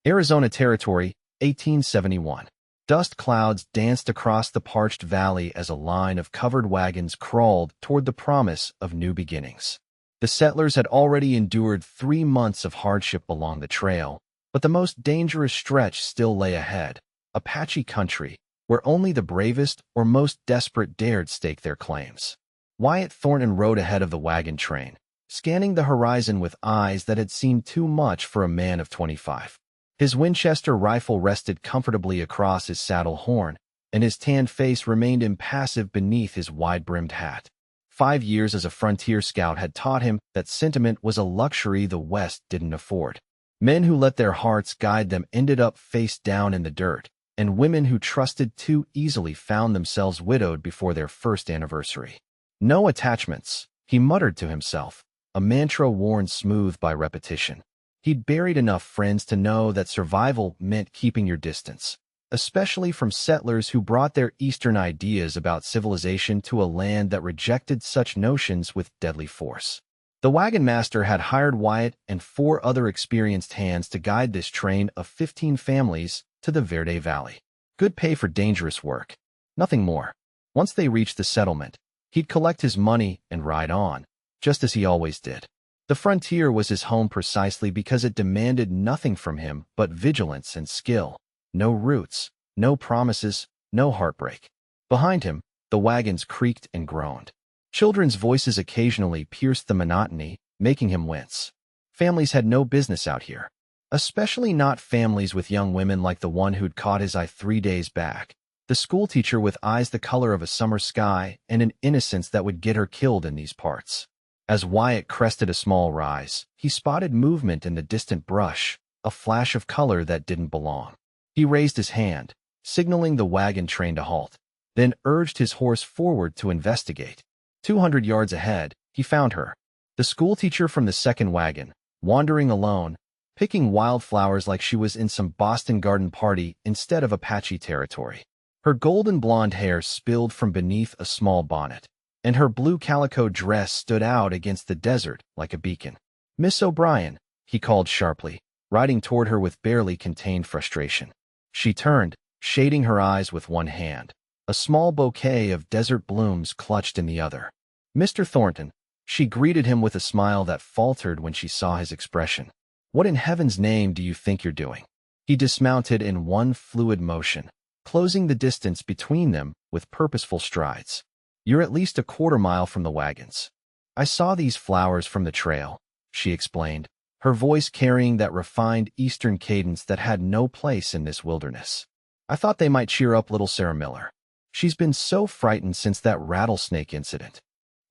Arizona Territory, 1871. Dust clouds danced across the parched valley as a line of covered wagons crawled toward the promise of new beginnings. The settlers had already endured 3 months of hardship along the trail, but the most dangerous stretch still lay ahead, Apache country, where only the bravest or most desperate dared stake their claims. Wyatt Thornton rode ahead of the wagon train, scanning the horizon with eyes that had seen too much for a man of 25. His Winchester rifle rested comfortably across his saddle horn, and his tanned face remained impassive beneath his wide-brimmed hat. 5 years as a frontier scout had taught him that sentiment was a luxury the West didn't afford. Men who let their hearts guide them ended up face down in the dirt, and women who trusted too easily found themselves widowed before their first anniversary. No attachments, he muttered to himself, a mantra worn smooth by repetition. He'd buried enough friends to know that survival meant keeping your distance, especially from settlers who brought their Eastern ideas about civilization to a land that rejected such notions with deadly force. The wagon master had hired Wyatt and 4 other experienced hands to guide this train of 15 families to the Verde Valley. Good pay for dangerous work. Nothing more. Once they reached the settlement, he'd collect his money and ride on, just as he always did. The frontier was his home precisely because it demanded nothing from him but vigilance and skill. No roots, no promises, no heartbreak. Behind him, the wagons creaked and groaned. Children's voices occasionally pierced the monotony, making him wince. Families had no business out here, especially not families with young women like the one who'd caught his eye 3 days back. The schoolteacher with eyes the color of a summer sky and an innocence that would get her killed in these parts. As Wyatt crested a small rise, he spotted movement in the distant brush, a flash of color that didn't belong. He raised his hand, signaling the wagon train to halt, then urged his horse forward to investigate. 200 yards ahead, he found her, the schoolteacher from the second wagon, wandering alone, picking wildflowers like she was in some Boston garden party instead of Apache territory. Her golden blonde hair spilled from beneath a small bonnet, and her blue calico dress stood out against the desert like a beacon. "Miss O'Brien," he called sharply, riding toward her with barely contained frustration. She turned, shading her eyes with one hand, a small bouquet of desert blooms clutched in the other. "Mr. Thornton," she greeted him with a smile that faltered when she saw his expression. "What in heaven's name do you think you're doing?" He dismounted in one fluid motion, closing the distance between them with purposeful strides. "You're at least a quarter mile from the wagons. I saw these flowers from the trail," she explained, her voice carrying that refined Eastern cadence that had no place in this wilderness. "I thought they might cheer up little Sarah Miller. She's been so frightened since that rattlesnake incident."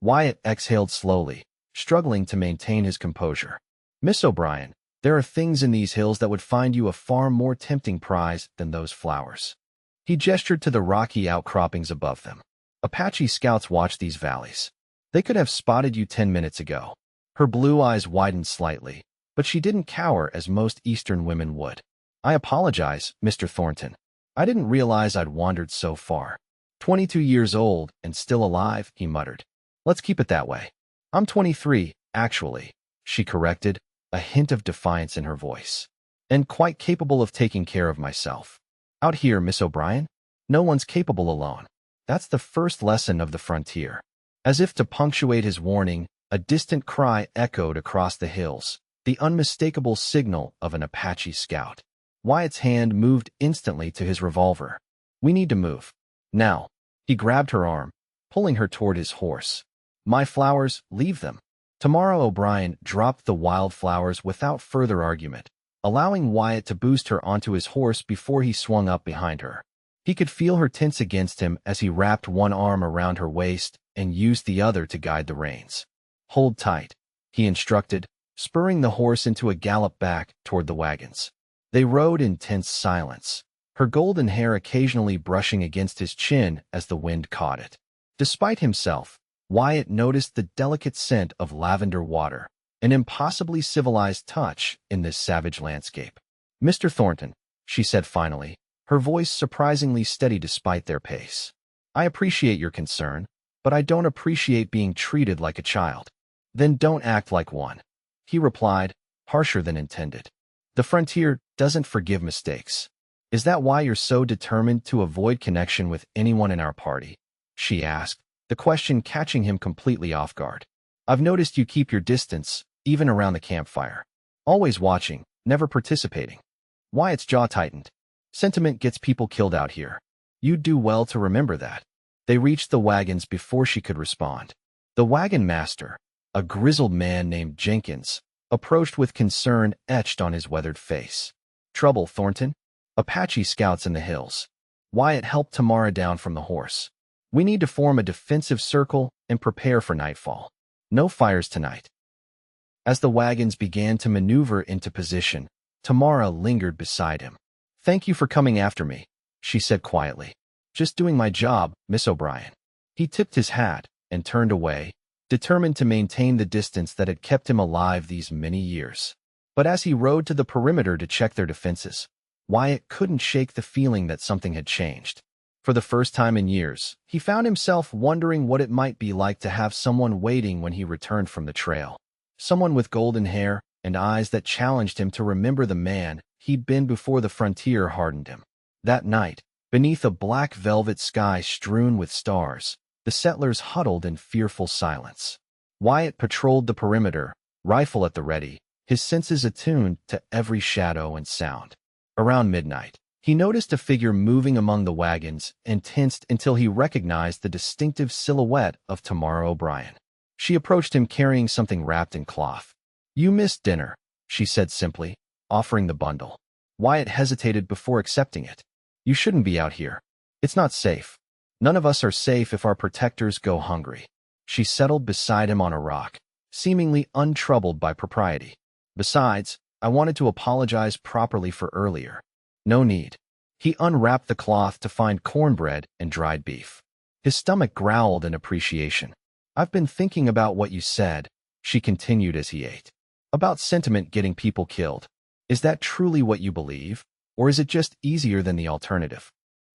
Wyatt exhaled slowly, struggling to maintain his composure. "Miss O'Brien, there are things in these hills that would find you a far more tempting prize than those flowers." He gestured to the rocky outcroppings above them. "Apache scouts watch these valleys. They could have spotted you 10 minutes ago." Her blue eyes widened slightly, but she didn't cower as most Eastern women would. "I apologize, Mr. Thornton. I didn't realize I'd wandered so far." 22 years old and still alive, he muttered. "Let's keep it that way." "I'm 23, actually," she corrected, a hint of defiance in her voice. "And quite capable of taking care of myself. Out here, Miss O'Brien, no one's capable alone. That's the first lesson of the frontier." As if to punctuate his warning, a distant cry echoed across the hills, the unmistakable signal of an Apache scout. Wyatt's hand moved instantly to his revolver. "We need to move. Now." He grabbed her arm, pulling her toward his horse. "My flowers, leave them." Tamara O'Brien dropped the wildflowers without further argument, allowing Wyatt to boost her onto his horse before he swung up behind her. He could feel her tense against him as he wrapped one arm around her waist and used the other to guide the reins. "Hold tight," he instructed, spurring the horse into a gallop back toward the wagons. They rode in tense silence, her golden hair occasionally brushing against his chin as the wind caught it. Despite himself, Wyatt noticed the delicate scent of lavender water, an impossibly civilized touch in this savage landscape. "Mr. Thornton," she said finally, her voice surprisingly steady despite their pace. "I appreciate your concern, but I don't appreciate being treated like a child." "Then don't act like one," he replied, harsher than intended. The frontier doesn't forgive mistakes. Is that why you're so determined to avoid connection with anyone in our party? She asked, the question catching him completely off guard. I've noticed you keep your distance, even around the campfire. Always watching, never participating. Wyatt's jaw tightened. Sentiment gets people killed out here. You'd do well to remember that. They reached the wagons before she could respond. The wagon master, a grizzled man named Jenkins, approached with concern etched on his weathered face. Trouble, Thornton? Apache scouts in the hills. Wyatt helped Tamara down from the horse. We need to form a defensive circle and prepare for nightfall. No fires tonight. As the wagons began to maneuver into position, Tamara lingered beside him. Thank you for coming after me, she said quietly. Just doing my job, Miss O'Brien. He tipped his hat and turned away, determined to maintain the distance that had kept him alive these many years. But as he rode to the perimeter to check their defenses, Wyatt couldn't shake the feeling that something had changed. For the first time in years, he found himself wondering what it might be like to have someone waiting when he returned from the trail. Someone with golden hair and eyes that challenged him to remember the man he'd been before the frontier hardened him. That night, beneath a black velvet sky strewn with stars, the settlers huddled in fearful silence. Wyatt patrolled the perimeter, rifle at the ready, his senses attuned to every shadow and sound. Around midnight, he noticed a figure moving among the wagons and tensed until he recognized the distinctive silhouette of Tamara O'Brien. She approached him carrying something wrapped in cloth. You missed dinner, she said simply, offering the bundle. Wyatt hesitated before accepting it. You shouldn't be out here. It's not safe. None of us are safe if our protectors go hungry. She settled beside him on a rock, seemingly untroubled by propriety. Besides, I wanted to apologize properly for earlier. No need. He unwrapped the cloth to find cornbread and dried beef. His stomach growled in appreciation. I've been thinking about what you said, she continued as he ate. About sentiment getting people killed. Is that truly what you believe, or is it just easier than the alternative?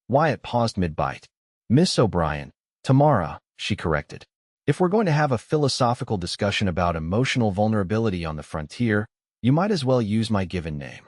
Wyatt paused mid-bite. Miss O'Brien, Tamara, she corrected. If we're going to have a philosophical discussion about emotional vulnerability on the frontier, you might as well use my given name.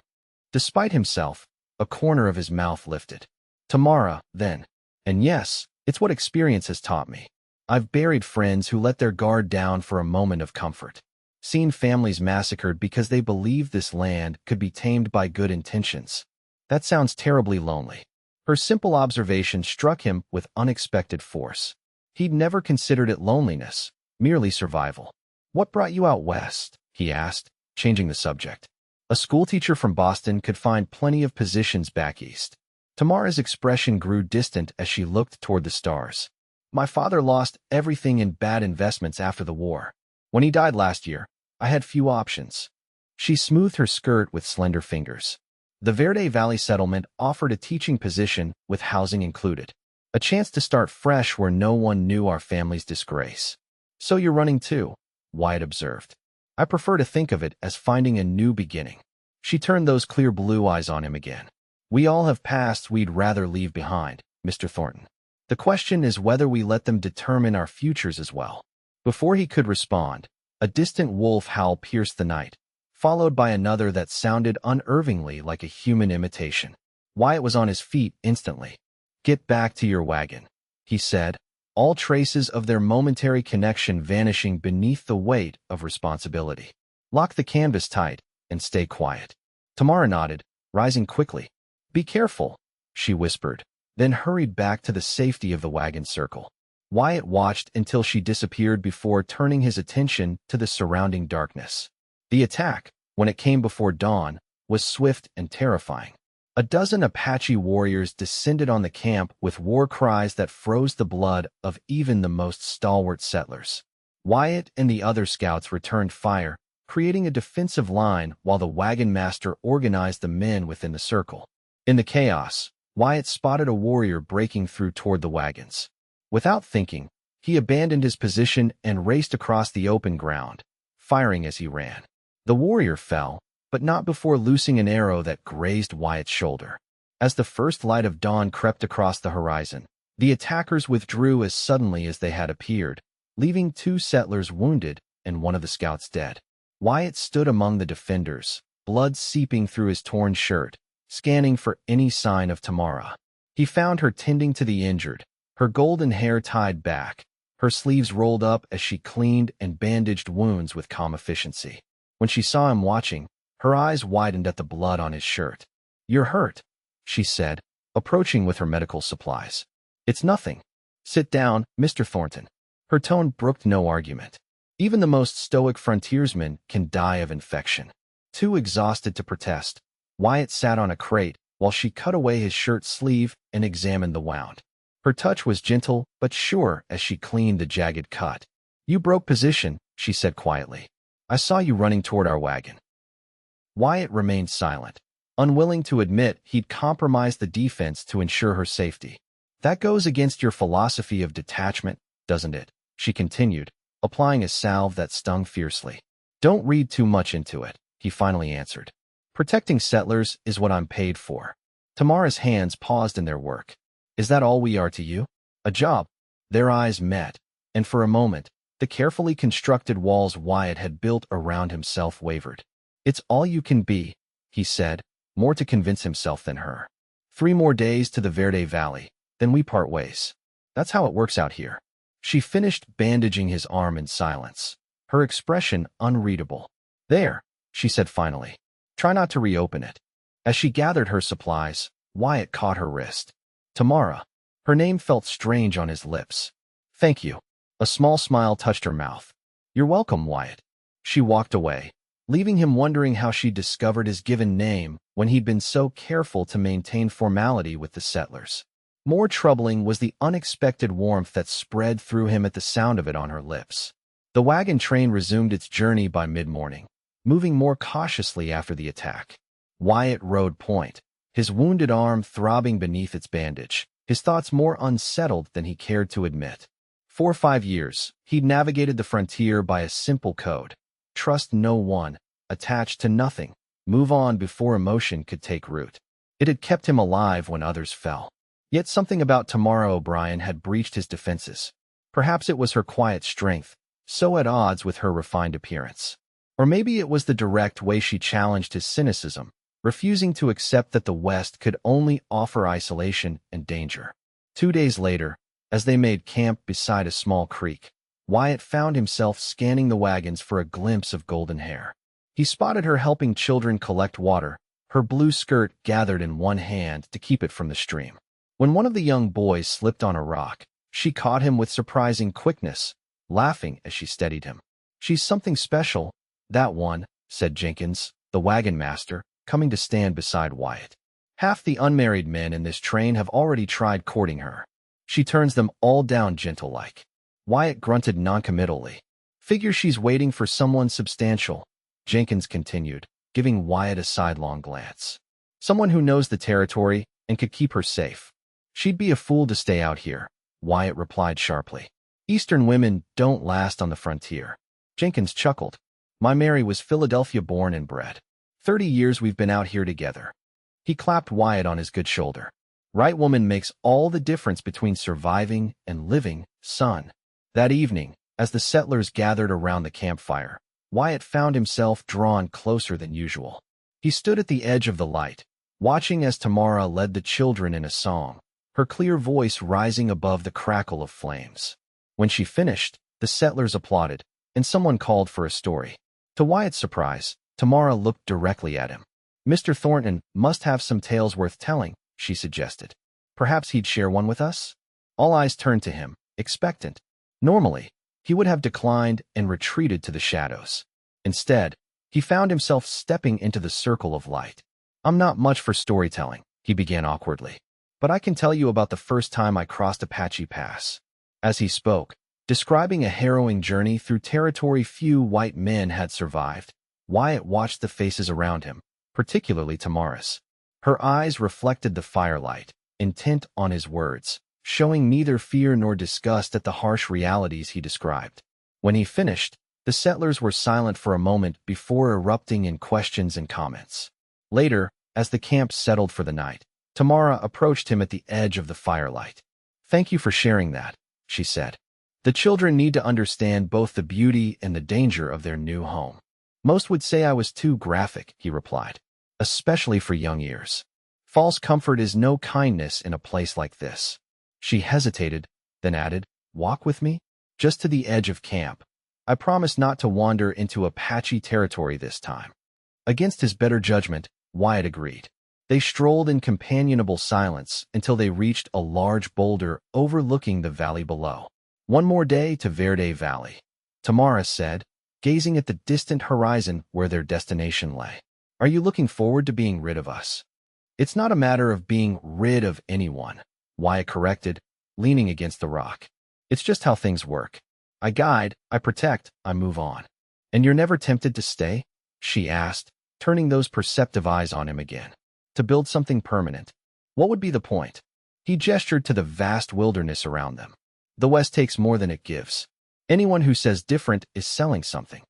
Despite himself, a corner of his mouth lifted. Tamara, then. And yes, it's what experience has taught me. I've buried friends who let their guard down for a moment of comfort. Seen families massacred because they believed this land could be tamed by good intentions. That sounds terribly lonely. Her simple observation struck him with unexpected force. He'd never considered it loneliness, merely survival. What brought you out west? He asked, changing the subject. A schoolteacher from Boston could find plenty of positions back east. Tamara's expression grew distant as she looked toward the stars. My father lost everything in bad investments after the war. When he died last year, I had few options. She smoothed her skirt with slender fingers. The Verde Valley settlement offered a teaching position with housing included. A chance to start fresh where no one knew our family's disgrace. So you're running too, Wyatt observed. I prefer to think of it as finding a new beginning. She turned those clear blue eyes on him again. We all have pasts we'd rather leave behind, Mr. Thornton. The question is whether we let them determine our futures as well. Before he could respond, a distant wolf howl pierced the night, followed by another that sounded unnervingly like a human imitation. Wyatt was on his feet instantly. Get back to your wagon, he said, all traces of their momentary connection vanishing beneath the weight of responsibility. Lock the canvas tight and stay quiet. Tamara nodded, rising quickly. Be careful, she whispered, then hurried back to the safety of the wagon circle. Wyatt watched until she disappeared before turning his attention to the surrounding darkness. The attack, when it came before dawn, was swift and terrifying. A dozen Apache warriors descended on the camp with war cries that froze the blood of even the most stalwart settlers. Wyatt and the other scouts returned fire, creating a defensive line while the wagon master organized the men within the circle. In the chaos, Wyatt spotted a warrior breaking through toward the wagons. Without thinking, he abandoned his position and raced across the open ground, firing as he ran. The warrior fell, but not before loosing an arrow that grazed Wyatt's shoulder. As the first light of dawn crept across the horizon, the attackers withdrew as suddenly as they had appeared, leaving 2 settlers wounded and one of the scouts dead. Wyatt stood among the defenders, blood seeping through his torn shirt, scanning for any sign of Tamara. He found her tending to the injured, her golden hair tied back, her sleeves rolled up as she cleaned and bandaged wounds with calm efficiency. When she saw him watching, her eyes widened at the blood on his shirt. "You're hurt," she said, approaching with her medical supplies. "It's nothing. Sit down, Mr. Thornton." Her tone brooked no argument. Even the most stoic frontiersman can die of infection. Too exhausted to protest, Wyatt sat on a crate while she cut away his shirt sleeve and examined the wound. Her touch was gentle but sure as she cleaned the jagged cut. "You broke position," she said quietly. "I saw you running toward our wagon." Wyatt remained silent, unwilling to admit he'd compromised the defense to ensure her safety. "That goes against your philosophy of detachment, doesn't it?" she continued, applying a salve that stung fiercely. "Don't read too much into it," he finally answered. "Protecting settlers is what I'm paid for." Tamara's hands paused in their work. "Is that all we are to you? A job?" Their eyes met, and for a moment, the carefully constructed walls Wyatt had built around himself wavered. "It's all you can be," he said, more to convince himself than her. "3 more days to the Verde Valley, then we part ways. That's how it works out here." She finished bandaging his arm in silence, her expression unreadable. "There," she said finally. "Try not to reopen it." As she gathered her supplies, Wyatt caught her wrist. "Tamara." Her name felt strange on his lips. "Thank you." A small smile touched her mouth. "You're welcome, Wyatt." She walked away, leaving him wondering how she discovered his given name when he'd been so careful to maintain formality with the settlers. More troubling was the unexpected warmth that spread through him at the sound of it on her lips. The wagon train resumed its journey by mid-morning, moving more cautiously after the attack. Wyatt rode point, his wounded arm throbbing beneath its bandage, his thoughts more unsettled than he cared to admit. For 5 years, he'd navigated the frontier by a simple code: trust no one, attach to nothing, move on before emotion could take root. It had kept him alive when others fell. Yet something about Tamara O'Brien had breached his defenses. Perhaps it was her quiet strength, so at odds with her refined appearance. Or maybe it was the direct way she challenged his cynicism, refusing to accept that the West could only offer isolation and danger. 2 days later, as they made camp beside a small creek, Wyatt found himself scanning the wagons for a glimpse of golden hair. He spotted her helping children collect water, her blue skirt gathered in one hand to keep it from the stream. When one of the young boys slipped on a rock, she caught him with surprising quickness, laughing as she steadied him. "She's something special, that one," said Jenkins, the wagon master, coming to stand beside Wyatt. "Half the unmarried men in this train have already tried courting her. She turns them all down gentle-like." Wyatt grunted noncommittally. "Figure she's waiting for someone substantial," Jenkins continued, giving Wyatt a sidelong glance. "Someone who knows the territory and could keep her safe." "She'd be a fool to stay out here," Wyatt replied sharply. "Eastern women don't last on the frontier." Jenkins chuckled. "My Mary was Philadelphia-born and bred. 30 years we've been out here together." He clapped Wyatt on his good shoulder. "Right woman makes all the difference between surviving and living, son." That evening, as the settlers gathered around the campfire, Wyatt found himself drawn closer than usual. He stood at the edge of the light, watching as Tamara led the children in a song, her clear voice rising above the crackle of flames. When she finished, the settlers applauded, and someone called for a story. To Wyatt's surprise, Tamara looked directly at him. "Mr. Thornton must have some tales worth telling," she suggested. "Perhaps he'd share one with us?" All eyes turned to him, expectant. Normally, he would have declined and retreated to the shadows. Instead, he found himself stepping into the circle of light. "I'm not much for storytelling," he began awkwardly, "but I can tell you about the first time I crossed Apache Pass." As he spoke, describing a harrowing journey through territory few white men had survived, Wyatt watched the faces around him, particularly Tamara's. Her eyes reflected the firelight, intent on his words, showing neither fear nor disgust at the harsh realities he described. When he finished, the settlers were silent for a moment before erupting in questions and comments. Later, as the camp settled for the night, Tamara approached him at the edge of the firelight. "Thank you for sharing that," she said. "The children need to understand both the beauty and the danger of their new home." Most would say I was too graphic, he replied, especially for young ears. False comfort is no kindness in a place like this. She hesitated, then added, walk with me? Just to the edge of camp. I promise not to wander into Apache territory this time. Against his better judgment, Wyatt agreed. They strolled in companionable silence until they reached a large boulder overlooking the valley below. One more day to Verde Valley, Tamara said, gazing at the distant horizon where their destination lay. Are you looking forward to being rid of us? It's not a matter of being rid of anyone, Wyatt corrected, leaning against the rock. It's just how things work. I guide, I protect, I move on. And you're never tempted to stay? She asked, turning those perceptive eyes on him again. To build something permanent. What would be the point? He gestured to the vast wilderness around them. The West takes more than it gives. Anyone who says different is selling something.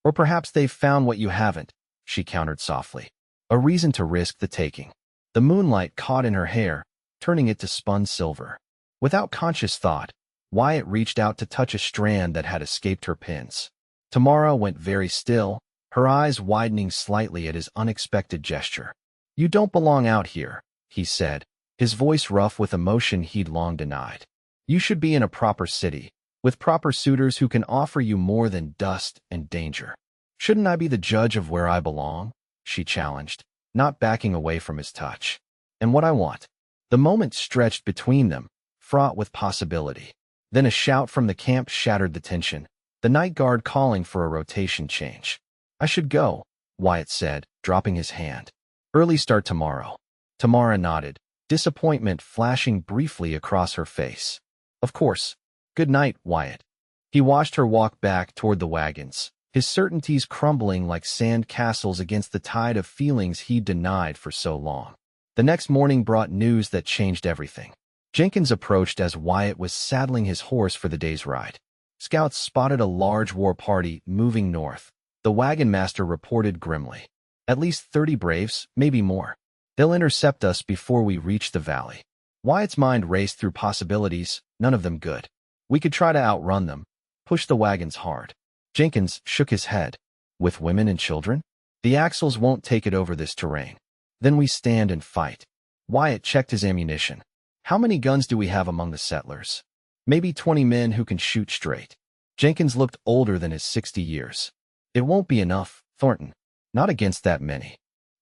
Or perhaps they've found what you haven't, she countered softly. A reason to risk the taking. The moonlight caught in her hair, turning it to spun silver. Without conscious thought, Wyatt reached out to touch a strand that had escaped her pins. Tamara went very still, her eyes widening slightly at his unexpected gesture. You don't belong out here, he said, his voice rough with emotion he'd long denied. You should be in a proper city, with proper suitors who can offer you more than dust and danger. Shouldn't I be the judge of where I belong? She challenged, not backing away from his touch. And what I want. The moment stretched between them, fraught with possibility. Then a shout from the camp shattered the tension, the night guard calling for a rotation change. I should go, Wyatt said, dropping his hand. Early start tomorrow. Tamara nodded, disappointment flashing briefly across her face. Of course. Good night, Wyatt. He watched her walk back toward the wagons, his certainties crumbling like sand castles against the tide of feelings he'd denied for so long. The next morning brought news that changed everything. Jenkins approached as Wyatt was saddling his horse for the day's ride. Scouts spotted a large war party moving north. The wagon master reported grimly. At least 30 braves, maybe more. They'll intercept us before we reach the valley. Wyatt's mind raced through possibilities, none of them good. We could try to outrun them, push the wagons hard. Jenkins shook his head. With women and children? The axles won't take it over this terrain. Then we stand and fight. Wyatt checked his ammunition. How many guns do we have among the settlers? Maybe 20 men who can shoot straight. Jenkins looked older than his 60 years. It won't be enough, Thornton. Not against that many.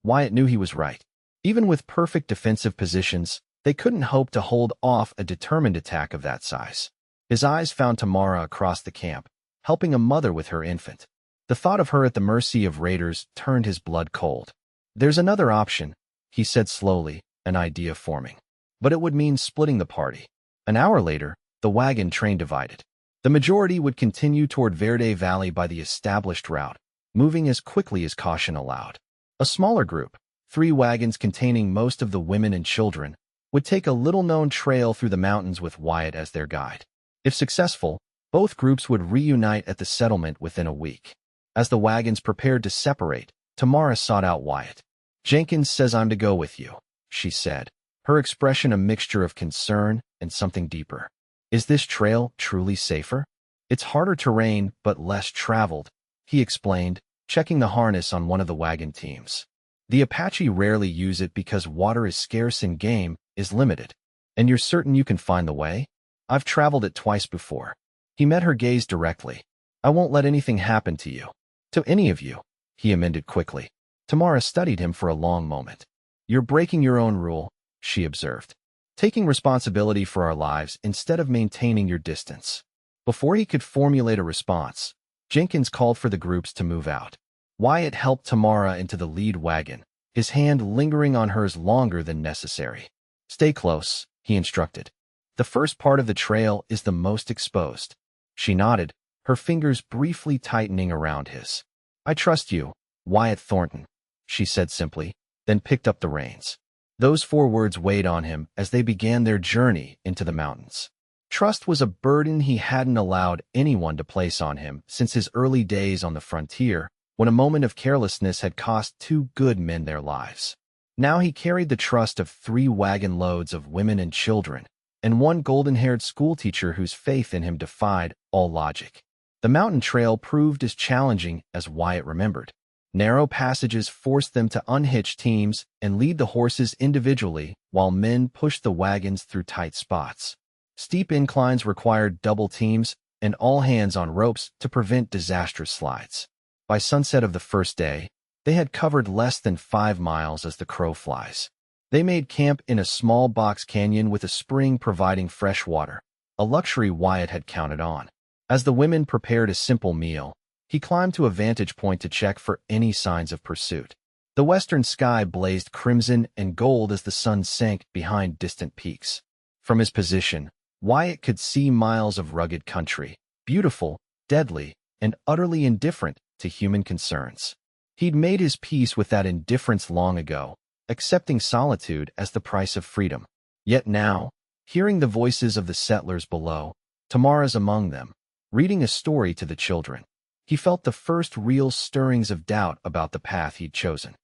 Wyatt knew he was right. Even with perfect defensive positions, they couldn't hope to hold off a determined attack of that size. His eyes found Tamara across the camp, helping a mother with her infant. The thought of her at the mercy of raiders turned his blood cold. There's another option, he said slowly, an idea forming. But it would mean splitting the party. An hour later, the wagon train divided. The majority would continue toward Verde Valley by the established route, moving as quickly as caution allowed. A smaller group, 3 wagons containing most of the women and children, would take a little-known trail through the mountains with Wyatt as their guide. If successful, both groups would reunite at the settlement within a week. As the wagons prepared to separate, Tamara sought out Wyatt. Jenkins says I'm to go with you, she said, her expression a mixture of concern and something deeper. Is this trail truly safer? It's harder terrain, but less traveled, he explained, checking the harness on one of the wagon teams. The Apache rarely use it because water is scarce and game is limited. And you're certain you can find the way? I've traveled it twice before. He met her gaze directly. I won't let anything happen to you. To any of you, he amended quickly. Tamara studied him for a long moment. You're breaking your own rule, she observed. Taking responsibility for our lives instead of maintaining your distance. Before he could formulate a response, Jenkins called for the groups to move out. Wyatt helped Tamara into the lead wagon, his hand lingering on hers longer than necessary. Stay close, he instructed. The first part of the trail is the most exposed. She nodded, her fingers briefly tightening around his. I trust you, Wyatt Thornton, she said simply, then picked up the reins. Those 4 words weighed on him as they began their journey into the mountains. Trust was a burden he hadn't allowed anyone to place on him since his early days on the frontier, when a moment of carelessness had cost 2 good men their lives. Now he carried the trust of 3 wagon loads of women and children, and 1 golden-haired schoolteacher whose faith in him defied all logic. The mountain trail proved as challenging as Wyatt remembered. Narrow passages forced them to unhitch teams and lead the horses individually while men pushed the wagons through tight spots. Steep inclines required double teams and all hands on ropes to prevent disastrous slides. By sunset of the first day, they had covered less than 5 miles as the crow flies. They made camp in a small box canyon with a spring providing fresh water, a luxury Wyatt had counted on. As the women prepared a simple meal, he climbed to a vantage point to check for any signs of pursuit. The western sky blazed crimson and gold as the sun sank behind distant peaks. From his position, Wyatt could see miles of rugged country, beautiful, deadly, and utterly indifferent to human concerns. He'd made his peace with that indifference long ago, accepting solitude as the price of freedom. Yet now, hearing the voices of the settlers below, Tamara's among them, reading a story to the children, he felt the first real stirrings of doubt about the path he'd chosen.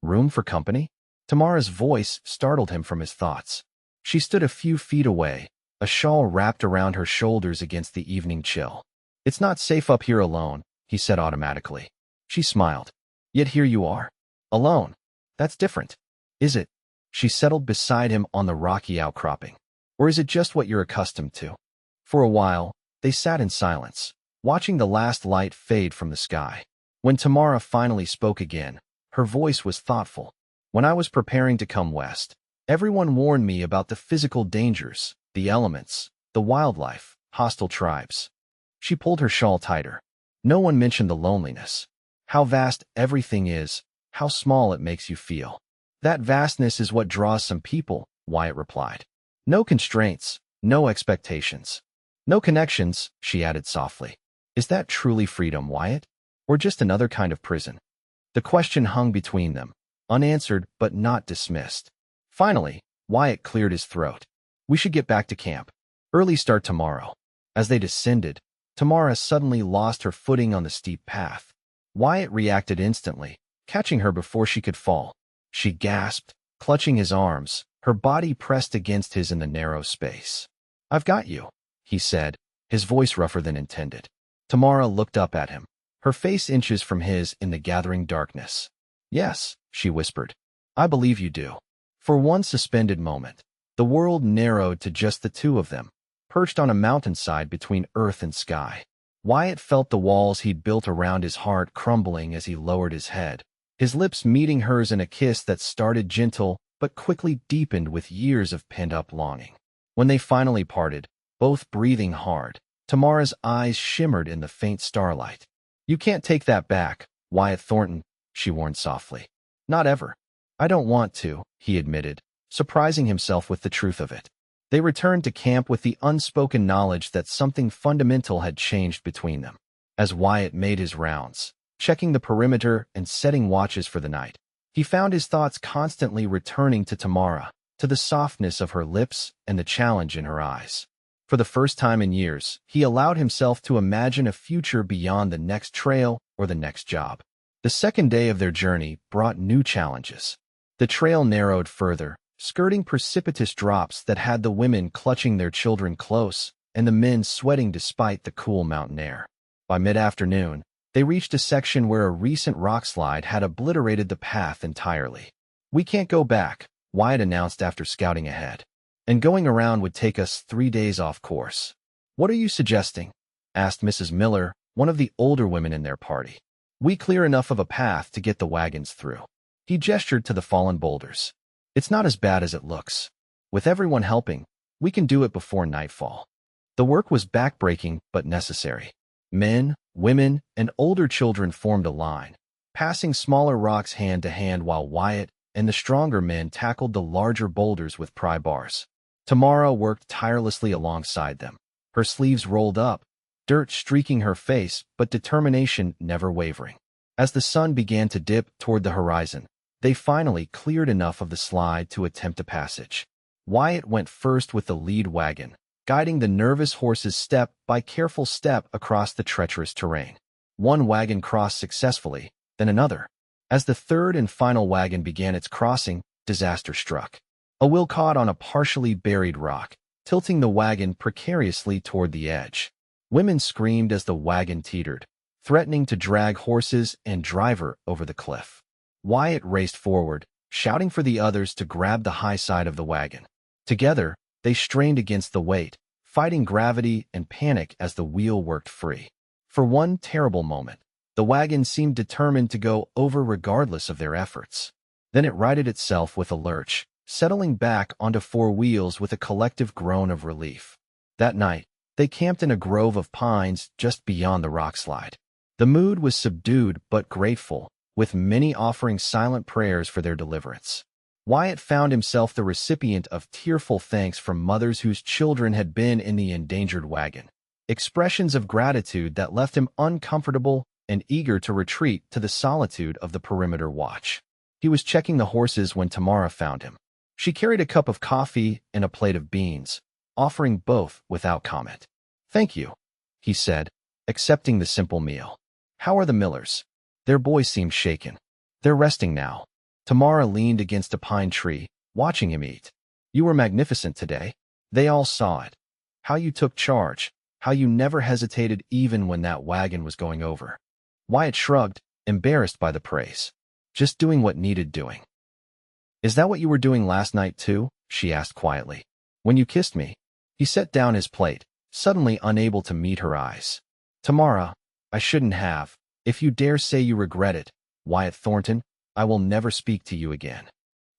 Room for company? Tamara's voice startled him from his thoughts. She stood a few feet away, a shawl wrapped around her shoulders against the evening chill. "It's not safe up here alone," he said automatically. She smiled. "Yet here you are. Alone. That's different. Is it?" She settled beside him on the rocky outcropping. "Or is it just what you're accustomed to?" For a while, they sat in silence, watching the last light fade from the sky. When Tamara finally spoke again, her voice was thoughtful. "When I was preparing to come west, everyone warned me about the physical dangers, the elements, the wildlife, hostile tribes." She pulled her shawl tighter. "No one mentioned the loneliness. How vast everything is, how small it makes you feel." "That vastness is what draws some people," Wyatt replied. "No constraints, no expectations. No connections," she added softly. "Is that truly freedom, Wyatt? Or just another kind of prison?" The question hung between them, unanswered but not dismissed. Finally, Wyatt cleared his throat. "We should get back to camp. Early start tomorrow." As they descended, Tamara suddenly lost her footing on the steep path. Wyatt reacted instantly, catching her before she could fall. She gasped, clutching his arms, her body pressed against his in the narrow space. "I've got you," he said, his voice rougher than intended. Tamara looked up at him, her face inches from his in the gathering darkness. "Yes," she whispered. "I believe you do." For one suspended moment, the world narrowed to just the two of them, perched on a mountainside between earth and sky. Wyatt felt the walls he'd built around his heart crumbling as he lowered his head, his lips meeting hers in a kiss that started gentle but quickly deepened with years of pent-up longing. When they finally parted, both breathing hard, Tamara's eyes shimmered in the faint starlight. "You can't take that back, Wyatt Thornton," she warned softly. "Not ever." "I don't want to," he admitted, surprising himself with the truth of it. They returned to camp with the unspoken knowledge that something fundamental had changed between them. As Wyatt made his rounds, checking the perimeter and setting watches for the night, he found his thoughts constantly returning to Tamara, to the softness of her lips and the challenge in her eyes. For the first time in years, he allowed himself to imagine a future beyond the next trail or the next job. The second day of their journey brought new challenges. The trail narrowed further, skirting precipitous drops that had the women clutching their children close and the men sweating despite the cool mountain air. By mid-afternoon, they reached a section where a recent rockslide had obliterated the path entirely. "We can't go back," Wyatt announced after scouting ahead. "And going around would take us 3 days off course." "What are you suggesting?" asked Mrs. Miller, one of the older women in their party. "We clear enough of a path to get the wagons through." He gestured to the fallen boulders. "It's not as bad as it looks. With everyone helping, we can do it before nightfall." The work was backbreaking but necessary. Men, women, and older children formed a line, passing smaller rocks hand to hand while Wyatt and the stronger men tackled the larger boulders with pry bars. Tamara worked tirelessly alongside them, her sleeves rolled up, dirt streaking her face, but determination never wavering. As the sun began to dip toward the horizon, they finally cleared enough of the slide to attempt a passage. Wyatt went first with the lead wagon, guiding the nervous horses step by careful step across the treacherous terrain. One wagon crossed successfully, then another. As the third and final wagon began its crossing, disaster struck. A wheel caught on a partially buried rock, tilting the wagon precariously toward the edge. Women screamed as the wagon teetered, threatening to drag horses and driver over the cliff. Wyatt raced forward, shouting for the others to grab the high side of the wagon. Together, they strained against the weight, fighting gravity and panic as the wheel worked free. For one terrible moment, the wagon seemed determined to go over regardless of their efforts. Then it righted itself with a lurch, settling back onto four wheels with a collective groan of relief. That night, they camped in a grove of pines just beyond the rockslide. The mood was subdued but grateful, with many offering silent prayers for their deliverance. Wyatt found himself the recipient of tearful thanks from mothers whose children had been in the endangered wagon, expressions of gratitude that left him uncomfortable and eager to retreat to the solitude of the perimeter watch. He was checking the horses when Tamara found him. She carried a cup of coffee and a plate of beans, offering both without comment. "Thank you," he said, accepting the simple meal. "How are the Millers?" Their boy seemed shaken. "They're resting now." Tamara leaned against a pine tree, watching him eat. "You were magnificent today. They all saw it. How you took charge, how you never hesitated even when that wagon was going over." Wyatt shrugged, embarrassed by the praise. "Just doing what needed doing." "Is that what you were doing last night too?" she asked quietly. "When you kissed me?" He set down his plate, suddenly unable to meet her eyes. "Tamara, I shouldn't have. If you dare say you regret it, Wyatt Thornton, I will never speak to you again."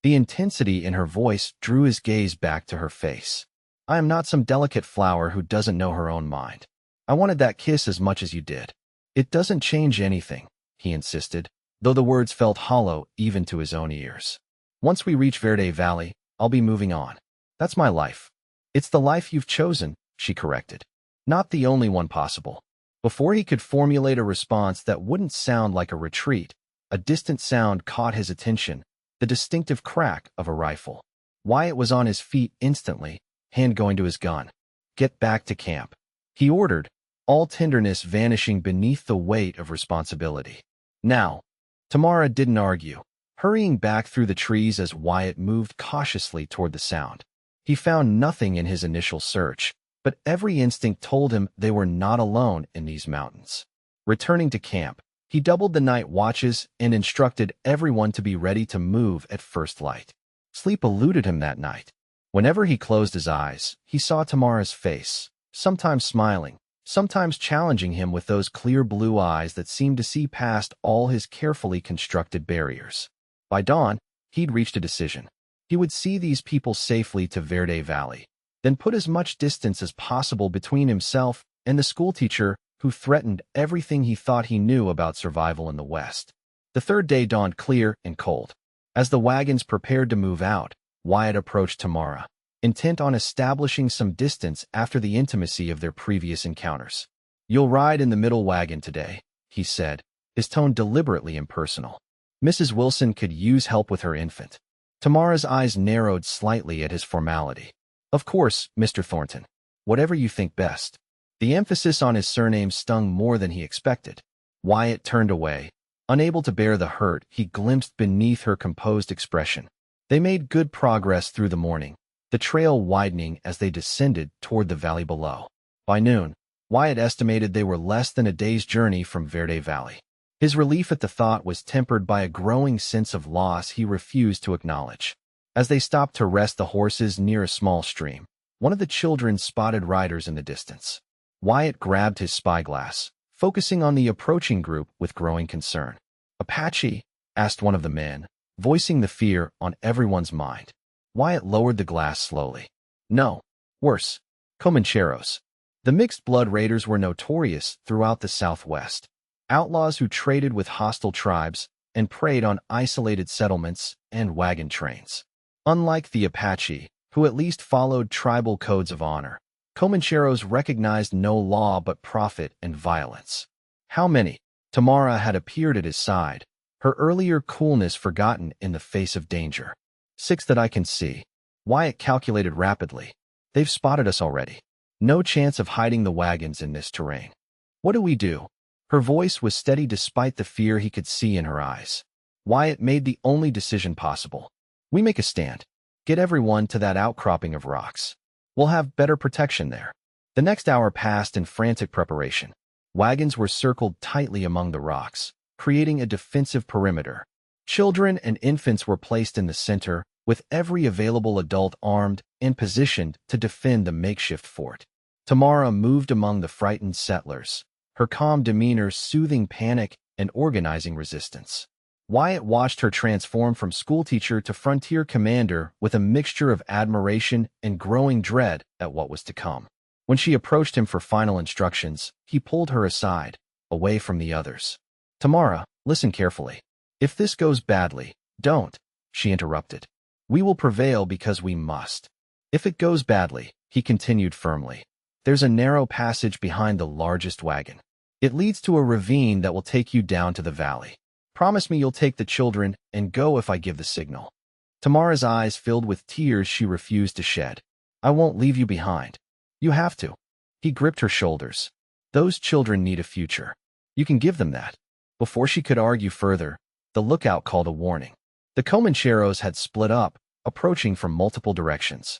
The intensity in her voice drew his gaze back to her face. "I am not some delicate flower who doesn't know her own mind. I wanted that kiss as much as you did." "It doesn't change anything," he insisted, though the words felt hollow even to his own ears. "Once we reach Verde Valley, I'll be moving on. That's my life." "It's the life you've chosen," she corrected. "Not the only one possible." Before he could formulate a response that wouldn't sound like a retreat, a distant sound caught his attention, the distinctive crack of a rifle. Wyatt was on his feet instantly, hand going to his gun. "Get back to camp," he ordered, all tenderness vanishing beneath the weight of responsibility. "Now." Tamara didn't argue, hurrying back through the trees as Wyatt moved cautiously toward the sound. He found nothing in his initial search, but every instinct told him they were not alone in these mountains. Returning to camp, he doubled the night watches and instructed everyone to be ready to move at first light. Sleep eluded him that night. Whenever he closed his eyes, he saw Tamara's face, sometimes smiling, sometimes challenging him with those clear blue eyes that seemed to see past all his carefully constructed barriers. By dawn, he'd reached a decision. He would see these people safely to Verde Valley, then put as much distance as possible between himself and the schoolteacher who threatened everything he thought he knew about survival in the West. The third day dawned clear and cold. As the wagons prepared to move out, Wyatt approached Tamara, intent on establishing some distance after the intimacy of their previous encounters. "You'll ride in the middle wagon today," he said, his tone deliberately impersonal. "Mrs. Wilson could use help with her infant." Tamara's eyes narrowed slightly at his formality. "Of course, Mr. Thornton. Whatever you think best." The emphasis on his surname stung more than he expected. Wyatt turned away, unable to bear the hurt he glimpsed beneath her composed expression. They made good progress through the morning, the trail widening as they descended toward the valley below. By noon, Wyatt estimated they were less than a day's journey from Verde Valley. His relief at the thought was tempered by a growing sense of loss he refused to acknowledge. As they stopped to rest the horses near a small stream, one of the children spotted riders in the distance. Wyatt grabbed his spyglass, focusing on the approaching group with growing concern. "Apache?" asked one of the men, voicing the fear on everyone's mind. Wyatt lowered the glass slowly. "No. Worse. Comancheros." The mixed-blood raiders were notorious throughout the Southwest. Outlaws who traded with hostile tribes and preyed on isolated settlements and wagon trains. Unlike the Apache, who at least followed tribal codes of honor, Comancheros recognized no law but profit and violence. How many? Tamara had appeared at his side, her earlier coolness forgotten in the face of danger. 6 that I can see. Wyatt calculated rapidly. They've spotted us already. No chance of hiding the wagons in this terrain. What do we do? Her voice was steady despite the fear he could see in her eyes. Wyatt made the only decision possible. We make a stand. Get everyone to that outcropping of rocks. We'll have better protection there. The next hour passed in frantic preparation. Wagons were circled tightly among the rocks, creating a defensive perimeter. Children and infants were placed in the center, with every available adult armed and positioned to defend the makeshift fort. Tamara moved among the frightened settlers, her calm demeanor soothing panic and organizing resistance. Wyatt watched her transform from schoolteacher to frontier commander with a mixture of admiration and growing dread at what was to come. When she approached him for final instructions, he pulled her aside, away from the others. "Tamara, listen carefully. If this goes badly, don't," she interrupted. "We will prevail because we must. If it goes badly," he continued firmly, "there's a narrow passage behind the largest wagon. It leads to a ravine that will take you down to the valley. Promise me you'll take the children and go if I give the signal." Tamara's eyes filled with tears she refused to shed. "I won't leave you behind. You have to." He gripped her shoulders. "Those children need a future. You can give them that." Before she could argue further, the lookout called a warning. The Comancheros had split up, approaching from multiple directions.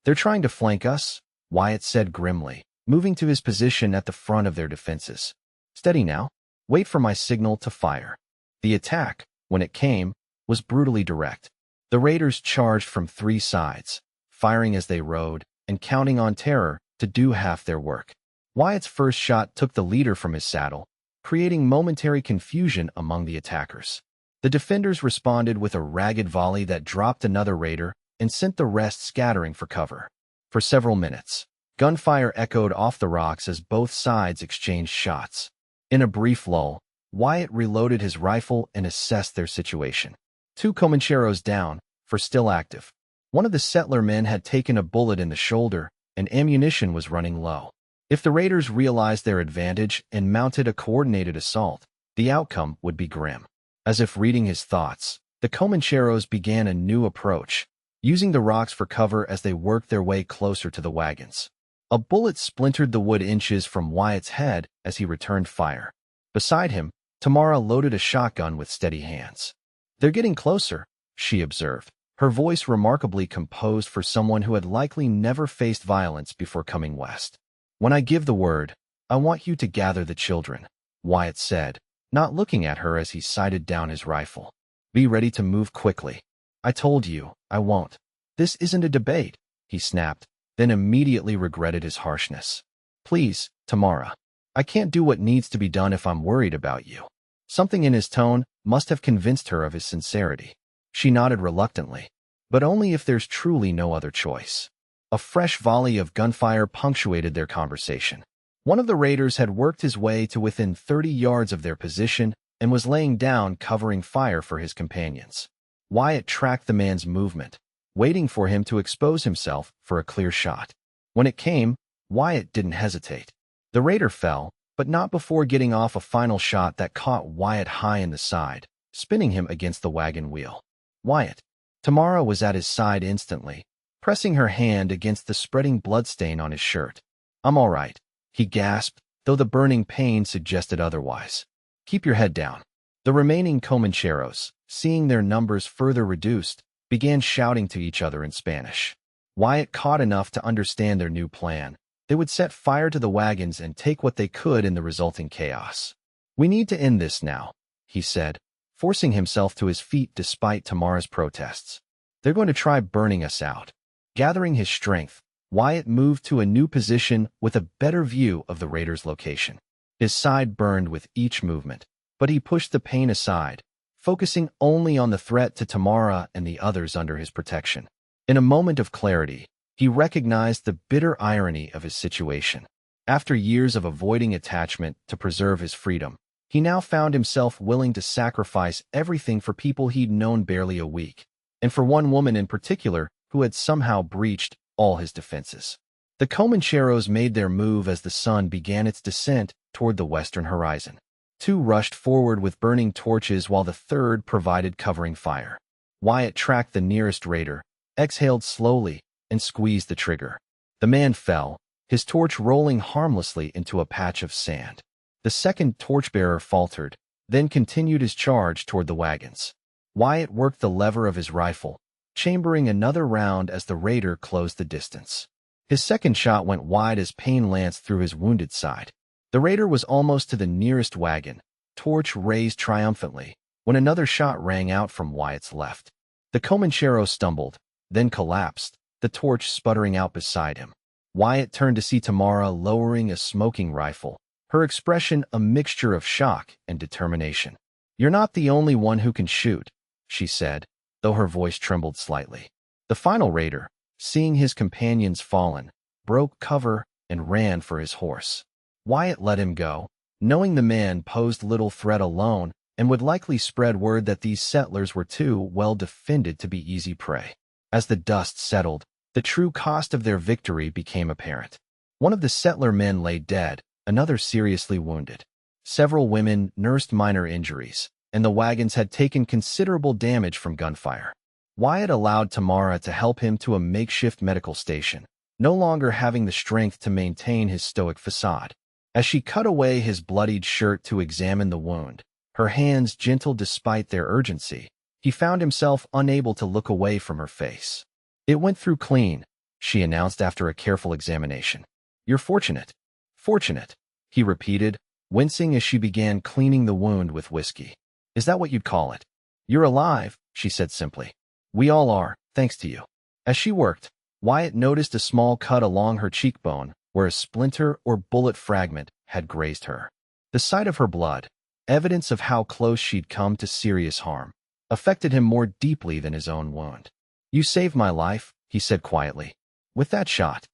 "They're trying to flank us," Wyatt said grimly, moving to his position at the front of their defenses. "Steady now. Wait for my signal to fire." The attack, when it came, was brutally direct. The raiders charged from 3 sides, firing as they rode and counting on terror to do half their work. Wyatt's first shot took the leader from his saddle, creating momentary confusion among the attackers. The defenders responded with a ragged volley that dropped another raider and sent the rest scattering for cover. For several minutes, gunfire echoed off the rocks as both sides exchanged shots. In a brief lull, Wyatt reloaded his rifle and assessed their situation. 2 Comancheros down, for still active. One of the settler men had taken a bullet in the shoulder, and ammunition was running low. If the raiders realized their advantage and mounted a coordinated assault, the outcome would be grim. As if reading his thoughts, the Comancheros began a new approach, using the rocks for cover as they worked their way closer to the wagons. A bullet splintered the wood inches from Wyatt's head as he returned fire. Beside him, Tamara loaded a shotgun with steady hands. "They're getting closer," she observed, her voice remarkably composed for someone who had likely never faced violence before coming west. "When I give the word, I want you to gather the children," Wyatt said, not looking at her as he sighted down his rifle. "Be ready to move quickly." "I told you, I won't." "This isn't a debate," he snapped, then immediately regretted his harshness. "Please, Tamara. I can't do what needs to be done if I'm worried about you." Something in his tone must have convinced her of his sincerity. She nodded reluctantly, but only if there's truly no other choice. A fresh volley of gunfire punctuated their conversation. One of the raiders had worked his way to within 30 yards of their position and was laying down covering fire for his companions. Wyatt tracked the man's movement, waiting for him to expose himself for a clear shot. When it came, Wyatt didn't hesitate. The raider fell, but not before getting off a final shot that caught Wyatt high in the side, spinning him against the wagon wheel. "Wyatt." Tamara was at his side instantly, pressing her hand against the spreading bloodstain on his shirt. "I'm all right," he gasped, though the burning pain suggested otherwise. "Keep your head down." The remaining Comancheros, seeing their numbers further reduced, began shouting to each other in Spanish. Wyatt caught enough to understand their new plan. They would set fire to the wagons and take what they could in the resulting chaos. "We need to end this now," he said, forcing himself to his feet despite Tamara's protests. "They're going to try burning us out." Gathering his strength, Wyatt moved to a new position with a better view of the raiders' location. His side burned with each movement, but he pushed the pain aside, focusing only on the threat to Tamara and the others under his protection. In a moment of clarity, he recognized the bitter irony of his situation. After years of avoiding attachment to preserve his freedom, he now found himself willing to sacrifice everything for people he'd known barely a week, and for one woman in particular who had somehow breached all his defenses. The Comancheros made their move as the sun began its descent toward the western horizon. 2 rushed forward with burning torches while the 3rd provided covering fire. Wyatt tracked the nearest raider, exhaled slowly, and squeezed the trigger. The man fell, his torch rolling harmlessly into a patch of sand. The second torchbearer faltered, then continued his charge toward the wagons. Wyatt worked the lever of his rifle, chambering another round as the raider closed the distance. His second shot went wide as pain lanced through his wounded side. The raider was almost to the nearest wagon, torch raised triumphantly, when another shot rang out from Wyatt's left. The Comanchero stumbled, then collapsed, the torch sputtering out beside him. Wyatt turned to see Tamara lowering a smoking rifle, her expression a mixture of shock and determination. "You're not the only one who can shoot," she said, though her voice trembled slightly. The final raider, seeing his companions fallen, broke cover and ran for his horse. Wyatt let him go, knowing the man posed little threat alone and would likely spread word that these settlers were too well defended to be easy prey. As the dust settled, the true cost of their victory became apparent. One of the settler men lay dead, another seriously wounded. Several women nursed minor injuries, and the wagons had taken considerable damage from gunfire. Wyatt allowed Tamara to help him to a makeshift medical station, no longer having the strength to maintain his stoic facade. As she cut away his bloodied shirt to examine the wound, her hands gentle despite their urgency, he found himself unable to look away from her face. "It went through clean," she announced after a careful examination. "You're fortunate." "Fortunate," he repeated, wincing as she began cleaning the wound with whiskey. "Is that what you'd call it?" "You're alive," she said simply. "We all are, thanks to you." As she worked, Wyatt noticed a small cut along her cheekbone where a splinter or bullet fragment had grazed her. The sight of her blood, evidence of how close she'd come to serious harm, affected him more deeply than his own wound. "You saved my life," he said quietly. "With that shot."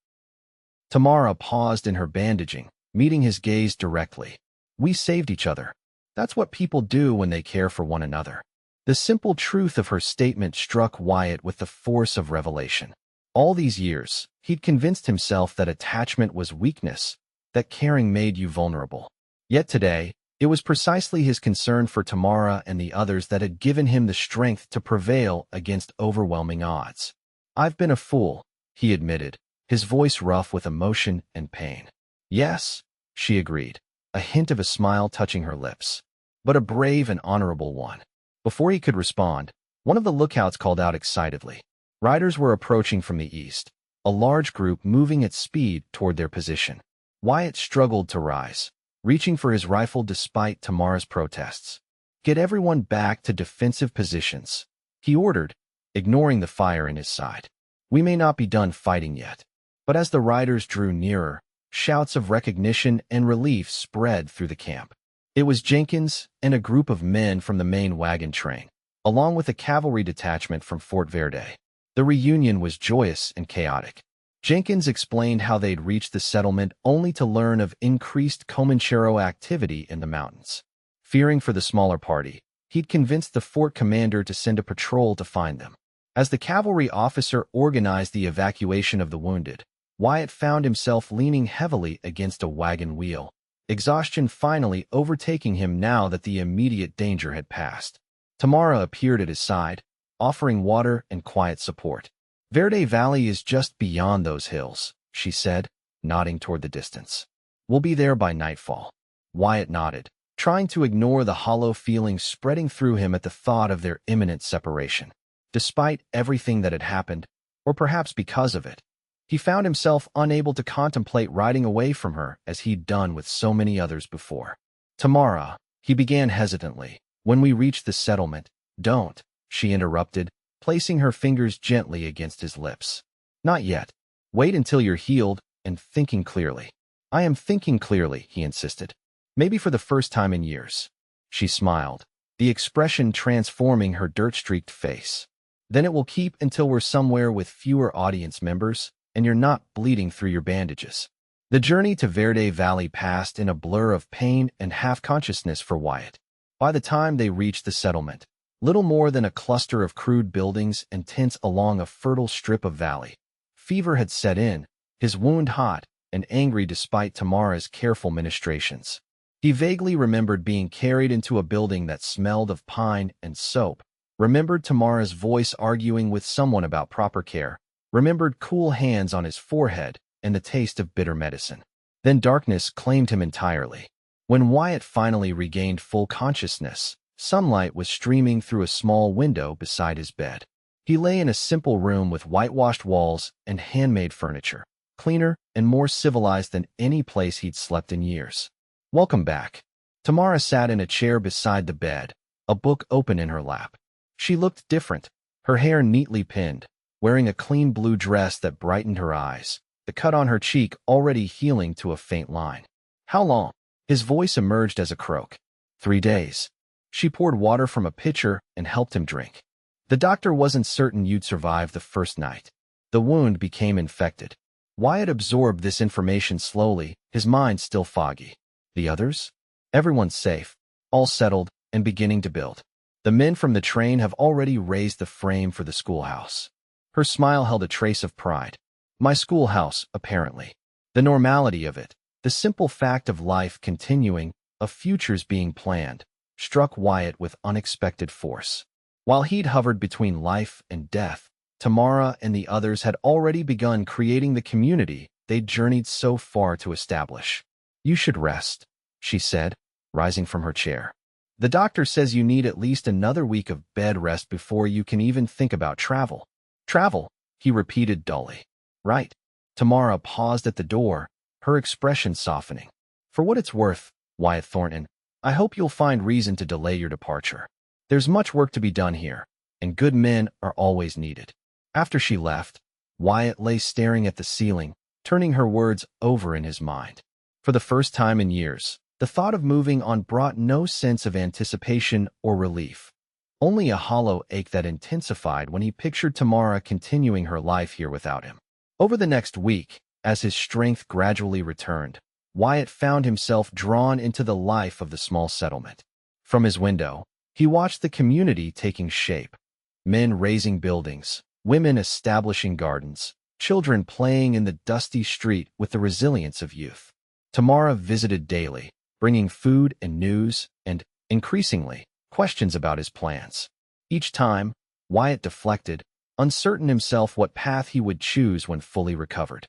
Tamara paused in her bandaging, meeting his gaze directly. "We saved each other. That's what people do when they care for one another." The simple truth of her statement struck Wyatt with the force of revelation. All these years, he'd convinced himself that attachment was weakness, that caring made you vulnerable. Yet today, it was precisely his concern for Tamara and the others that had given him the strength to prevail against overwhelming odds. "I've been a fool," he admitted, his voice rough with emotion and pain. "Yes," she agreed, a hint of a smile touching her lips. "But a brave and honorable one." Before he could respond, one of the lookouts called out excitedly. Riders were approaching from the east, a large group moving at speed toward their position. Wyatt struggled to rise, reaching for his rifle despite Tamara's protests. "Get everyone back to defensive positions," he ordered, ignoring the fire in his side. "We may not be done fighting yet." But as the riders drew nearer, shouts of recognition and relief spread through the camp. It was Jenkins and a group of men from the main wagon train, along with a cavalry detachment from Fort Verde. The reunion was joyous and chaotic. Jenkins explained how they'd reached the settlement only to learn of increased Comanchero activity in the mountains. Fearing for the smaller party, he'd convinced the fort commander to send a patrol to find them. As the cavalry officer organized the evacuation of the wounded, Wyatt found himself leaning heavily against a wagon wheel, exhaustion finally overtaking him now that the immediate danger had passed. Tamara appeared at his side, offering water and quiet support. "Verde Valley is just beyond those hills," she said, nodding toward the distance. "We'll be there by nightfall." Wyatt nodded, trying to ignore the hollow feeling spreading through him at the thought of their imminent separation. Despite everything that had happened, or perhaps because of it, he found himself unable to contemplate riding away from her as he'd done with so many others before. "Tamara," he began hesitantly, "when we reach the settlement, don't," she interrupted, placing her fingers gently against his lips. "Not yet. Wait until you're healed and thinking clearly." "I am thinking clearly," he insisted. "Maybe for the first time in years." She smiled, the expression transforming her dirt-streaked face. "Then it will keep until we're somewhere with fewer audience members, and you're not bleeding through your bandages." The journey to Verde Valley passed in a blur of pain and half-consciousness for Wyatt. By the time they reached the settlement, little more than a cluster of crude buildings and tents along a fertile strip of valley. Fever had set in, his wound hot and angry despite Tamara's careful ministrations. He vaguely remembered being carried into a building that smelled of pine and soap, remembered Tamara's voice arguing with someone about proper care, remembered cool hands on his forehead and the taste of bitter medicine. Then darkness claimed him entirely. When Wyatt finally regained full consciousness, sunlight was streaming through a small window beside his bed. He lay in a simple room with whitewashed walls and handmade furniture. cleaner, and more civilized than any place he'd slept in years. "Welcome back." Tamara sat in a chair beside the bed, a book open in her lap. She looked different, her hair neatly pinned, wearing a clean blue dress that brightened her eyes, the cut on her cheek already healing to a faint line. "How long?" His voice emerged as a croak. 3 days. She poured water from a pitcher and helped him drink. "The doctor wasn't certain you'd survive the first night. The wound became infected." Wyatt absorbed this information slowly, his mind still foggy. "The others?" "Everyone's safe, all settled, and beginning to build. The men from the train have already raised the frame for the schoolhouse." Her smile held a trace of pride. "My schoolhouse, apparently. The normality of it, the simple fact of life continuing, of futures being planned, struck Wyatt with unexpected force. While he'd hovered between life and death, Tamara and the others had already begun creating the community they'd journeyed so far to establish. "You should rest," she said, rising from her chair. "The doctor says you need at least another week of bed rest before you can even think about travel." "Travel," he repeated dully. "Right." Tamara paused at the door, her expression softening. "For what it's worth, Wyatt Thornton, I hope you'll find reason to delay your departure. There's much work to be done here, and good men are always needed." After she left, Wyatt lay staring at the ceiling, turning her words over in his mind. For the first time in years, the thought of moving on brought no sense of anticipation or relief. Only a hollow ache that intensified when he pictured Tamara continuing her life here without him. Over the next week, as his strength gradually returned, Wyatt found himself drawn into the life of the small settlement. From his window, he watched the community taking shape. Men raising buildings, women establishing gardens, children playing in the dusty street with the resilience of youth. Tamara visited daily, bringing food and news and, increasingly, questions about his plans. Each time, Wyatt deflected, uncertain himself what path he would choose when fully recovered.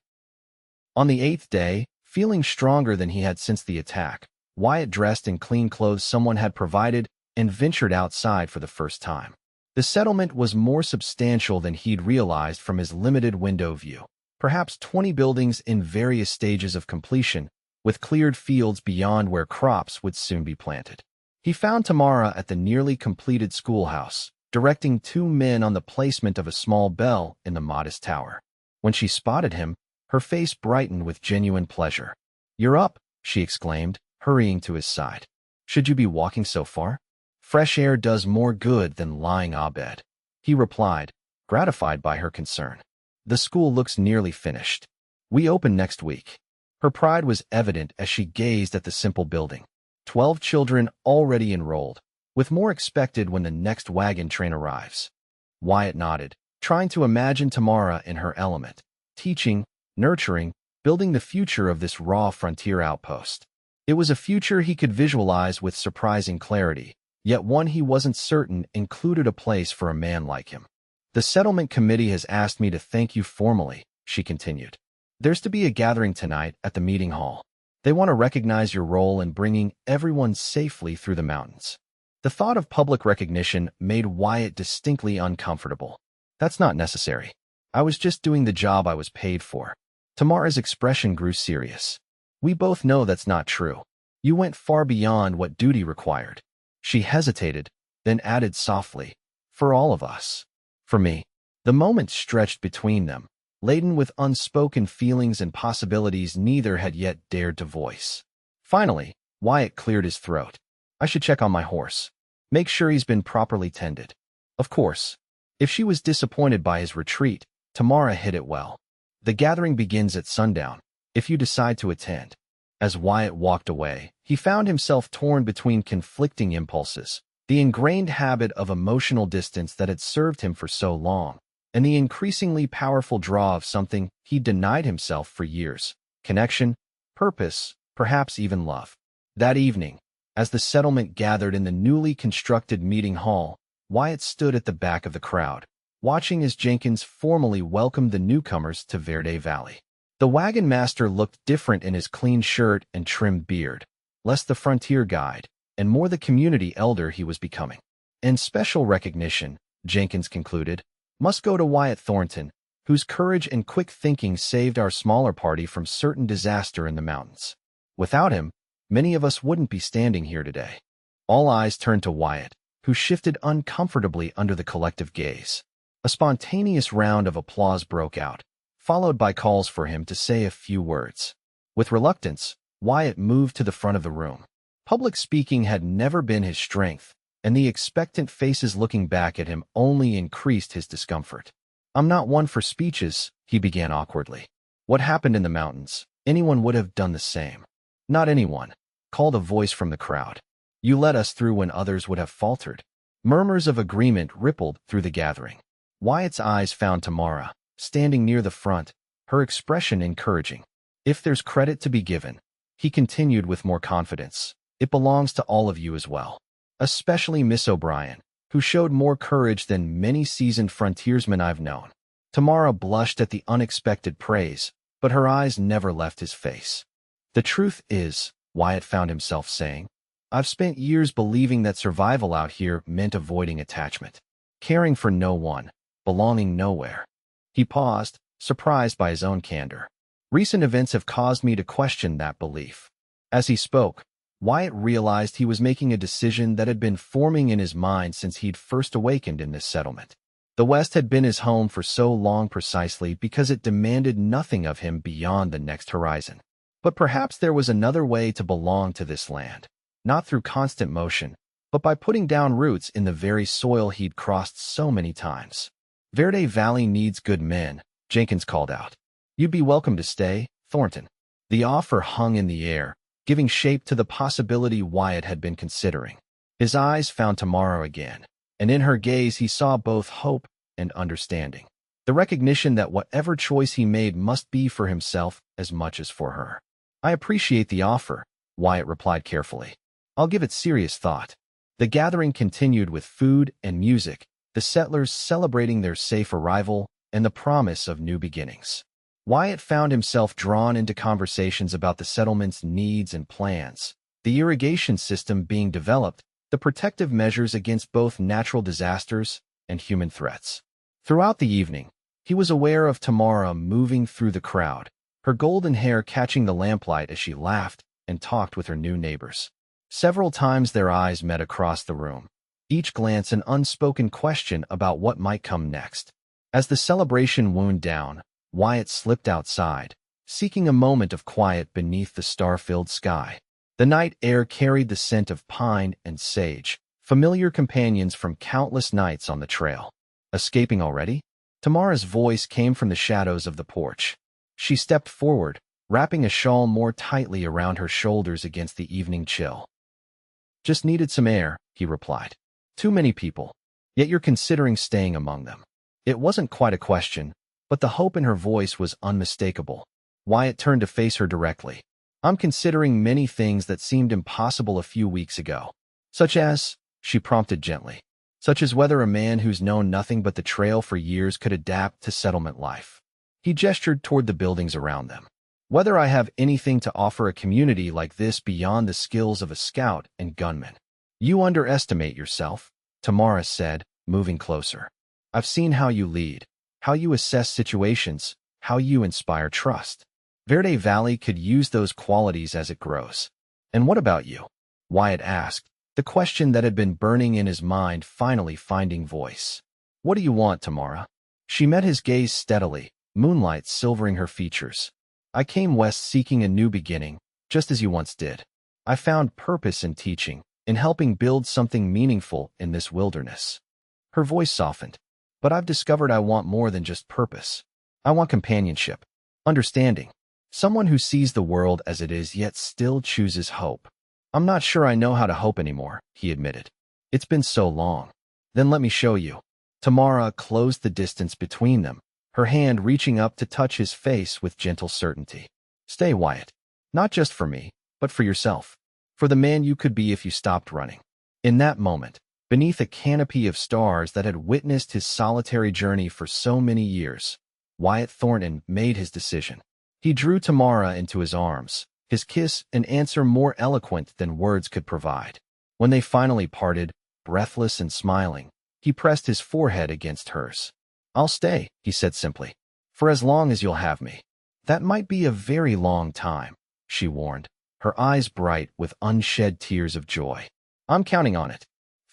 On the 8th day, feeling stronger than he had since the attack, Wyatt dressed in clean clothes someone had provided and ventured outside for the first time. The settlement was more substantial than he'd realized from his limited window view. Perhaps 20 buildings in various stages of completion, with cleared fields beyond where crops would soon be planted. He found Tamara at the nearly completed schoolhouse, directing 2 men on the placement of a small bell in the modest tower. When she spotted him, her face brightened with genuine pleasure. "You're up," she exclaimed, hurrying to his side. "Should you be walking so far?" "Fresh air does more good than lying abed," he replied, gratified by her concern. "The school looks nearly finished. We open next week." Her pride was evident as she gazed at the simple building. 12 children already enrolled, with more expected when the next wagon train arrives. Wyatt nodded, trying to imagine Tamara in her element, teaching, nurturing, building the future of this raw frontier outpost. It was a future he could visualize with surprising clarity, yet one he wasn't certain included a place for a man like him. "The settlement committee has asked me to thank you formally," she continued. "There's to be a gathering tonight at the meeting hall. They want to recognize your role in bringing everyone safely through the mountains." The thought of public recognition made Wyatt distinctly uncomfortable. "That's not necessary. I was just doing the job I was paid for." Tamara's expression grew serious. "We both know that's not true. You went far beyond what duty required." She hesitated, then added softly, "For all of us." "For me." The moment stretched between them, laden with unspoken feelings and possibilities neither had yet dared to voice. Finally, Wyatt cleared his throat. "I should check on my horse. Make sure he's been properly tended." Of course. If she was disappointed by his retreat, Tamara hid it well. "The gathering begins at sundown, if you decide to attend." As Wyatt walked away, he found himself torn between conflicting impulses, the ingrained habit of emotional distance that had served him for so long, and the increasingly powerful draw of something he'd denied himself for years: connection, purpose, perhaps even love. That evening, as the settlement gathered in the newly constructed meeting hall, Wyatt stood at the back of the crowd, watching as Jenkins formally welcomed the newcomers to Verde Valley. The wagon master looked different in his clean shirt and trimmed beard, less the frontier guide, and more the community elder he was becoming. "And special recognition," Jenkins concluded, "must go to Wyatt Thornton, whose courage and quick thinking saved our smaller party from certain disaster in the mountains. Without him, many of us wouldn't be standing here today. All eyes turned to Wyatt, who shifted uncomfortably under the collective gaze. A spontaneous round of applause broke out, followed by calls for him to say a few words. With reluctance, Wyatt moved to the front of the room. Public speaking had never been his strength, and the expectant faces looking back at him only increased his discomfort. "I'm not one for speeches," he began awkwardly. "What happened in the mountains? Anyone would have done the same." "Not anyone," called a voice from the crowd. "You let us through when others would have faltered." Murmurs of agreement rippled through the gathering. Wyatt's eyes found Tamara, standing near the front, her expression encouraging. "If there's credit to be given," he continued with more confidence, "it belongs to all of you as well. Especially Miss O'Brien, who showed more courage than many seasoned frontiersmen I've known." Tamara blushed at the unexpected praise, but her eyes never left his face. "The truth is," Wyatt found himself saying, "I've spent years believing that survival out here meant avoiding attachment, caring for no one, belonging nowhere." He paused, surprised by his own candor. "Recent events have caused me to question that belief." As he spoke, Wyatt realized he was making a decision that had been forming in his mind since he'd first awakened in this settlement. The West had been his home for so long precisely because it demanded nothing of him beyond the next horizon. But perhaps there was another way to belong to this land, not through constant motion, but by putting down roots in the very soil he'd crossed so many times. "Verde Valley needs good men," Jenkins called out. "You'd be welcome to stay, Thornton." The offer hung in the air, giving shape to the possibility Wyatt had been considering. His eyes found Tamara again, and in her gaze he saw both hope and understanding. The recognition that whatever choice he made must be for himself as much as for her. "I appreciate the offer," Wyatt replied carefully. "I'll give it serious thought." The gathering continued with food and music, the settlers celebrating their safe arrival and the promise of new beginnings. Wyatt found himself drawn into conversations about the settlement's needs and plans, the irrigation system being developed, the protective measures against both natural disasters and human threats. Throughout the evening, he was aware of Tamara moving through the crowd, her golden hair catching the lamplight as she laughed and talked with her new neighbors. Several times their eyes met across the room, each glance an unspoken question about what might come next. As the celebration wound down, Wyatt slipped outside, seeking a moment of quiet beneath the star-filled sky. The night air carried the scent of pine and sage, familiar companions from countless nights on the trail. "Escaping already?" Tamara's voice came from the shadows of the porch. She stepped forward, wrapping a shawl more tightly around her shoulders against the evening chill. "Just needed some air," he replied. "Too many people. Yet you're considering staying among them." It wasn't quite a question, but the hope in her voice was unmistakable. Wyatt turned to face her directly. "I'm considering many things that seemed impossible a few weeks ago." "Such as?" she prompted gently. "Such as whether a man who's known nothing but the trail for years could adapt to settlement life." He gestured toward the buildings around them. "Whether I have anything to offer a community like this beyond the skills of a scout and gunman." "You underestimate yourself," Tamara said, moving closer. "I've seen how you lead, how you assess situations, how you inspire trust. Verde Valley could use those qualities as it grows." "And what about you?" Wyatt asked, the question that had been burning in his mind finally finding voice. "What do you want, Tamara?" She met his gaze steadily, moonlight silvering her features. "I came west seeking a new beginning, just as you once did. I found purpose in teaching, in helping build something meaningful in this wilderness." Her voice softened. "But I've discovered I want more than just purpose. I want companionship, understanding, someone who sees the world as it is yet still chooses hope." "I'm not sure I know how to hope anymore," he admitted. "It's been so long." "Then let me show you." Tamara closed the distance between them, her hand reaching up to touch his face with gentle certainty. "Stay, Wyatt. Not just for me, but for yourself. For the man you could be if you stopped running." In that moment, beneath a canopy of stars that had witnessed his solitary journey for so many years, Wyatt Thornton made his decision. He drew Tamara into his arms, his kiss an answer more eloquent than words could provide. When they finally parted, breathless and smiling, he pressed his forehead against hers. "I'll stay," he said simply. For as long as you'll have me. That might be a very long time, she warned, her eyes bright with unshed tears of joy. I'm counting on it.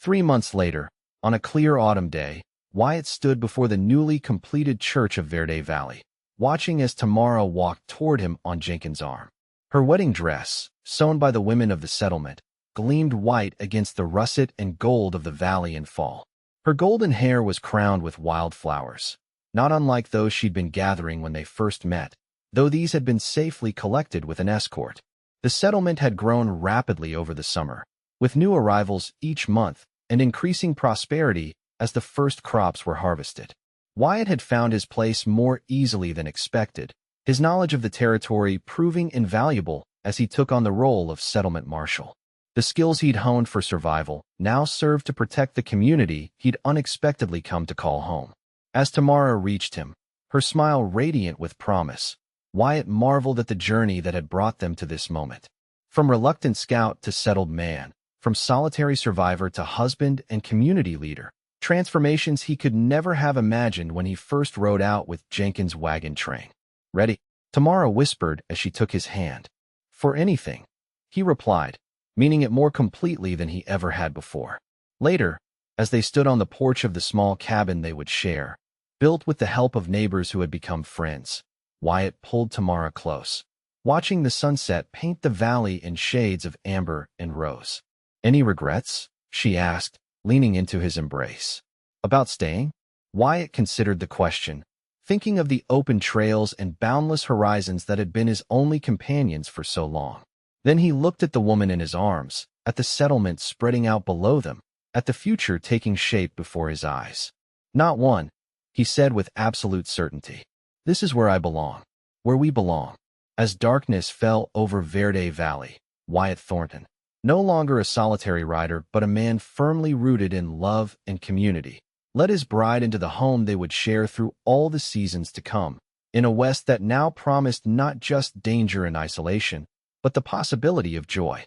3 months later, on a clear autumn day, Wyatt stood before the newly completed church of Verde Valley, watching as Tamara walked toward him on Jenkins' arm. Her wedding dress, sewn by the women of the settlement, gleamed white against the russet and gold of the valley in fall. Her golden hair was crowned with wildflowers, not unlike those she'd been gathering when they first met, though these had been safely collected with an escort. The settlement had grown rapidly over the summer, with new arrivals each month and increasing prosperity as the first crops were harvested. Wyatt had found his place more easily than expected, his knowledge of the territory proving invaluable as he took on the role of settlement marshal. The skills he'd honed for survival now served to protect the community he'd unexpectedly come to call home. As Tamara reached him, her smile radiant with promise, Wyatt marveled at the journey that had brought them to this moment. From reluctant scout to settled man, from solitary survivor to husband and community leader, transformations he could never have imagined when he first rode out with Jenkins' wagon train. Ready? Tamara whispered as she took his hand. For anything, he replied, meaning it more completely than he ever had before. Later, as they stood on the porch of the small cabin they would share, built with the help of neighbors who had become friends, Wyatt pulled Tamara close, watching the sunset paint the valley in shades of amber and rose. Any regrets? She asked, leaning into his embrace. About staying? Wyatt considered the question, thinking of the open trails and boundless horizons that had been his only companions for so long. Then he looked at the woman in his arms, at the settlement spreading out below them, at the future taking shape before his eyes. Not one, he said with absolute certainty. This is where I belong, where we belong. As darkness fell over Verde Valley, Wyatt Thornton, no longer a solitary rider but a man firmly rooted in love and community, led his bride into the home they would share through all the seasons to come, in a West that now promised not just danger and isolation, but the possibility of joy.